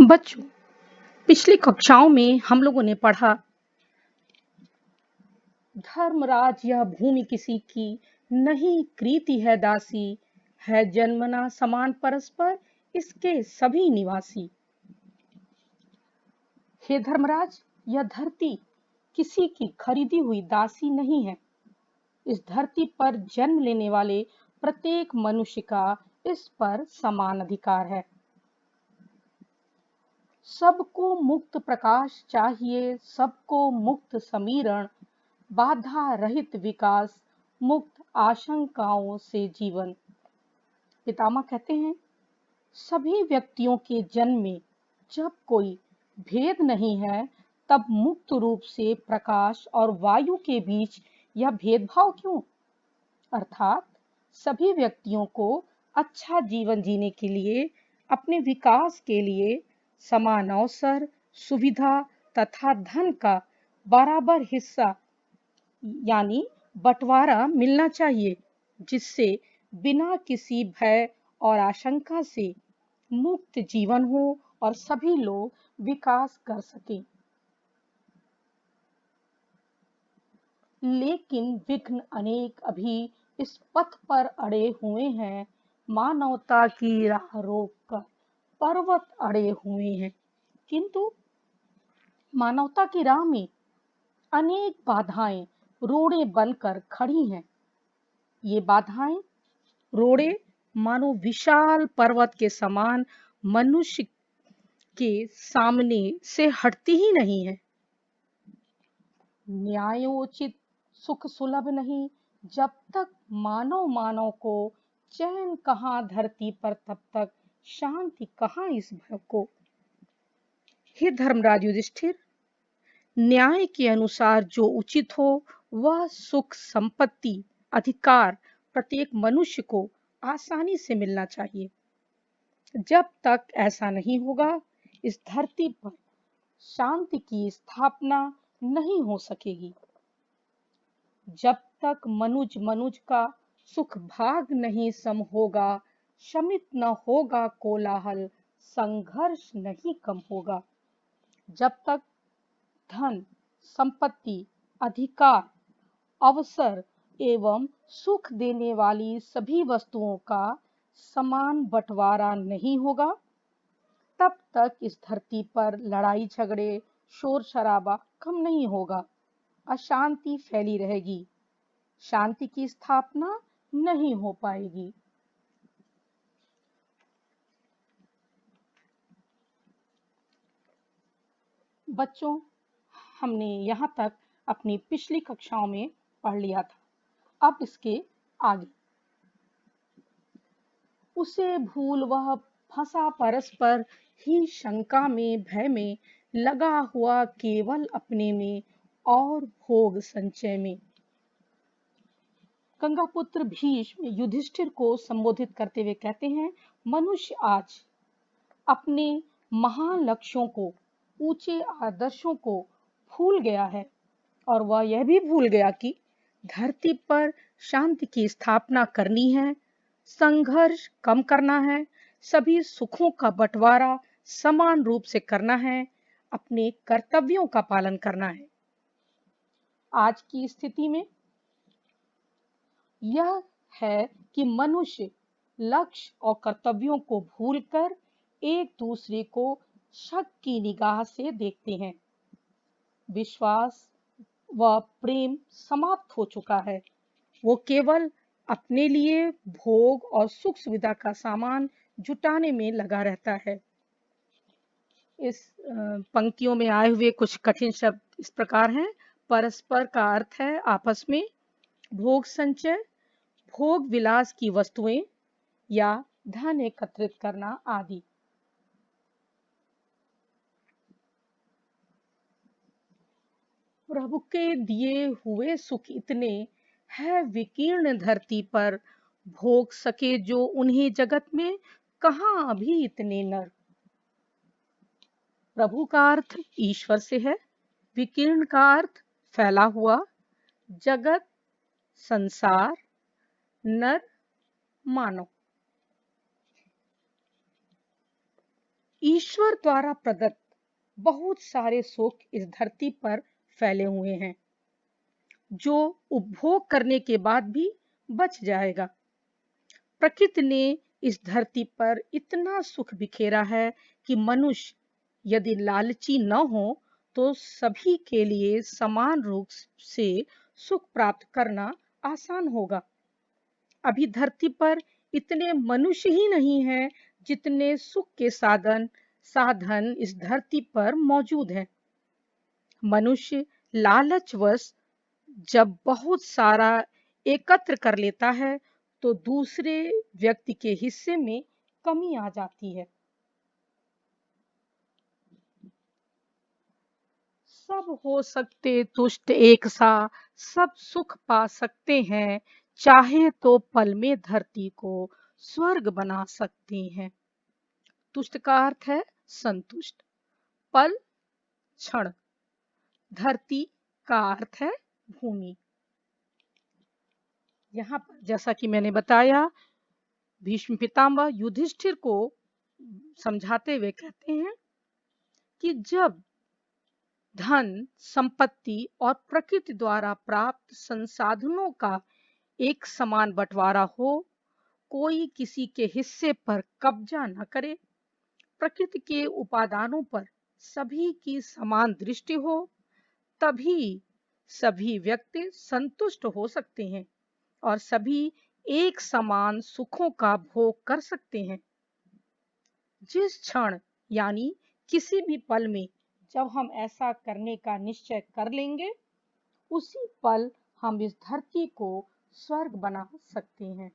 बच्चों, पिछली कक्षाओं में हम लोगों ने पढ़ा धर्मराज यह भूमि किसी की नहीं कृति है दासी है जन्मना समान परस्पर इसके सभी निवासी। हे धर्मराज, यह धरती किसी की खरीदी हुई दासी नहीं है। इस धरती पर जन्म लेने वाले प्रत्येक मनुष्य का इस पर समान अधिकार है। सबको मुक्त प्रकाश चाहिए, सबको मुक्त समीरण, बाधा रहित विकास, मुक्त आशंकाओं से जीवन। पितामह कहते हैं, सभी व्यक्तियों के जन्म में जब कोई भेद नहीं है, तब मुक्त रूप से प्रकाश और वायु के बीच यह भेदभाव क्यों? अर्थात सभी व्यक्तियों को अच्छा जीवन जीने के लिए, अपने विकास के लिए समान अवसर, सुविधा तथा धन का बराबर हिस्सा यानी बंटवारा मिलना चाहिए, जिससे बिना किसी भय और आशंका से मुक्त जीवन हो और सभी लोग विकास कर सकें। लेकिन विघ्न अनेक अभी इस पथ पर अड़े हुए हैं, मानवता की राह रोककर पर्वत अड़े हुए हैं। किंतु मानवता की राह में अनेक बाधाएं रोड़े बनकर खड़ी हैं। ये बाधाएं रोड़े मानो विशाल पर्वत के समान मनुष्य के सामने से हटती ही नहीं है। न्यायोचित सुख सुलभ नहीं, जब तक मानव को चैन कहाँ धरती पर, तब तक शांति कहाँ इस भय को। हे धर्मराज युधिष्ठिर, न्याय के अनुसार जो उचित हो वह सुख संपत्ति अधिकार प्रत्येक मनुष्य को आसानी से मिलना चाहिए। जब तक ऐसा नहीं होगा, इस धरती पर शांति की स्थापना नहीं हो सकेगी। जब तक मनुज का सुख भाग नहीं सम होगा, शमित न होगा कोलाहल, संघर्ष नहीं कम होगा। जब तक धन, संपत्ति, अधिकार, अवसर एवं सुख देने वाली सभी वस्तुओं का समान बंटवारा नहीं होगा, तब तक इस धरती पर लड़ाई झगड़े, शोर शराबा कम नहीं होगा, अशांति फैली रहेगी, शांति की स्थापना नहीं हो पाएगी। बच्चों, हमने यहाँ तक अपनी पिछली कक्षाओं में पढ़ लिया था। अब इसके आगे उसे भूल वह फंसा परस्पर ही शंका में, भय में लगा हुआ केवल अपने में और भोग संचय में। गंगापुत्र भीष्म युधिष्ठिर को संबोधित करते हुए कहते हैं, मनुष्य आज अपने महान लक्ष्यों को, ऊंचे आदर्शों को भूल गया है और वह यह भी भूल गया कि धरती पर शांति की स्थापना करनी है, संघर्ष कम करना है, सभी सुखों का बंटवारा समान रूप से करना है, अपने कर्तव्यों का पालन करना है। आज की स्थिति में यह है कि मनुष्य लक्ष्य और कर्तव्यों को भूलकर एक दूसरे को शक की निगाह से देखते हैं। विश्वास व प्रेम समाप्त हो चुका है। वो केवल अपने लिए भोग और सुख सुविधा का सामान जुटाने में लगा रहता है। इस पंक्तियों में आए हुए कुछ कठिन शब्द इस प्रकार हैं। परस्पर का अर्थ है आपस में, भोग संचय, भोग विलास की वस्तुएं या धन एकत्रित करना आदि। प्रभु के दिए हुए सुख इतने है विकीर्ण धरती पर, भोग सके जो उन्हें जगत में, कहाँ अभी इतने नर। प्रभु का अर्थ ईश्वर से है, विकीर्ण का अर्थ फैला हुआ, जगत, संसार, नर, मानव। ईश्वर द्वारा प्रदत्त बहुत सारे सुख इस धरती पर फैले हुए हैं, जो उपभोग करने के बाद भी बच जाएगा। प्रकृति ने इस धरती पर इतना सुख बिखेरा है कि मनुष्य यदि लालची न हो तो सभी के लिए समान रूप से सुख प्राप्त करना आसान होगा। अभी धरती पर इतने मनुष्य ही नहीं हैं जितने सुख के साधन इस धरती पर मौजूद हैं। मनुष्य लालचवश जब बहुत सारा एकत्र कर लेता है तो दूसरे व्यक्ति के हिस्से में कमी आ जाती है। सब हो सकते तुष्ट एक सा, सब सुख पा सकते हैं, चाहे तो पल में धरती को स्वर्ग बना सकते हैं। तुष्ट का अर्थ है संतुष्ट, पल क्षण, धरती का अर्थ है भूमि। यहाँ पर जैसा कि मैंने बताया, भीष्म पितामह युधिष्ठिर को समझाते हुए कहते हैं कि जब धन, संपत्ति और प्रकृति द्वारा प्राप्त संसाधनों का एक समान बंटवारा हो, कोई किसी के हिस्से पर कब्जा न करे, प्रकृति के उपादानों पर सभी की समान दृष्टि हो, तभी सभी व्यक्ति संतुष्ट हो सकते हैं और सभी एक समान सुखों का भोग कर सकते हैं। जिस क्षण यानी किसी भी पल में जब हम ऐसा करने का निश्चय कर लेंगे, उसी पल हम इस धरती को स्वर्ग बना सकते हैं।